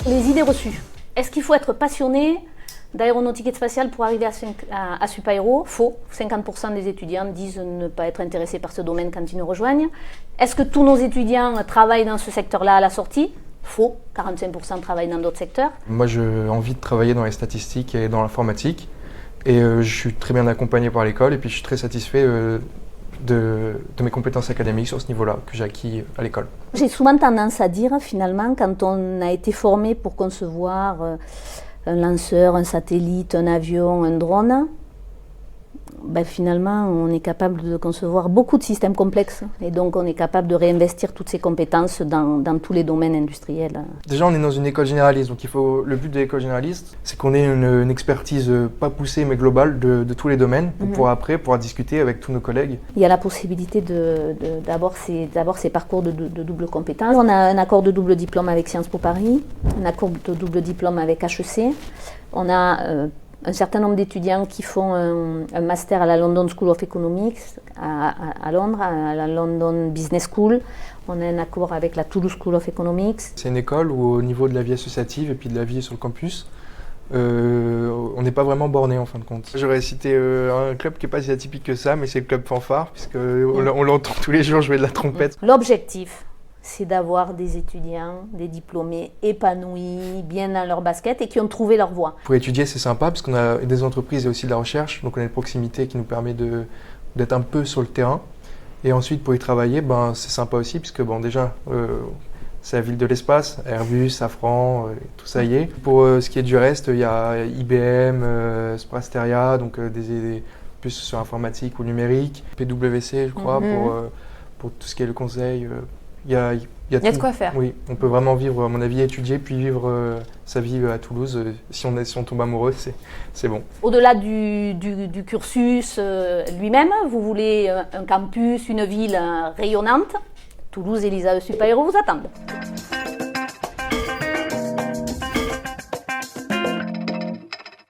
Les idées reçues. Est-ce qu'il faut être passionné d'aéronautique et de spatiale pour arriver à Supaéro? Faux. 50% des étudiants disent ne pas être intéressés par ce domaine quand ils nous rejoignent. Est-ce que tous nos étudiants travaillent dans ce secteur-là à la sortie? Faux. 45% travaillent dans d'autres secteurs. Moi, j'ai envie de travailler dans les statistiques et dans l'informatique. Et je suis très bien accompagné par l'école et puis je suis très satisfait de mes compétences académiques sur ce niveau-là que j'ai acquis à l'école. J'ai souvent tendance à dire, finalement, quand on a été formé pour concevoir un lanceur, un satellite, un avion, un drone, finalement, on est capable de concevoir beaucoup de systèmes complexes et donc on est capable de réinvestir toutes ces compétences dans tous les domaines industriels. Déjà, on est dans une école généraliste, donc le but de l'école généraliste, c'est qu'on ait une expertise pas poussée mais globale de tous les domaines pour pouvoir discuter avec tous nos collègues. Il y a la possibilité d'avoir ces parcours de double compétence. On a un accord de double diplôme avec Sciences Po Paris, un accord de double diplôme avec HEC. On a un certain nombre d'étudiants qui font un master à la London School of Economics à Londres, à la London Business School. On a un accord avec la Toulouse School of Economics. C'est une école où au niveau de la vie associative et puis de la vie sur le campus, on n'est pas vraiment borné en fin de compte. J'aurais cité un club qui n'est pas si atypique que ça, mais c'est le club fanfare, puisqu'on l'entend tous les jours jouer de la trompette. L'objectif, c'est d'avoir des étudiants, des diplômés épanouis, bien dans leur basket et qui ont trouvé leur voie. Pour étudier, c'est sympa parce qu'on a des entreprises et aussi de la recherche, donc on a une proximité qui nous permet d'être un peu sur le terrain. Et ensuite, pour y travailler, c'est sympa aussi puisque déjà, c'est la ville de l'espace, Airbus, Safran, tout ça y est. Pour ce qui est du reste, il y a IBM, Sprasteria, donc plus sur informatique ou numérique, PwC, je crois, pour tout ce qui est le conseil. Il y a de quoi faire. Oui, on peut vraiment vivre, à mon avis, étudier puis vivre sa vie à Toulouse. Si on tombe amoureux, c'est bon. Au-delà du cursus lui-même, vous voulez un campus, une ville rayonnante. Toulouse et l'ISAE Supaéro vous attendent.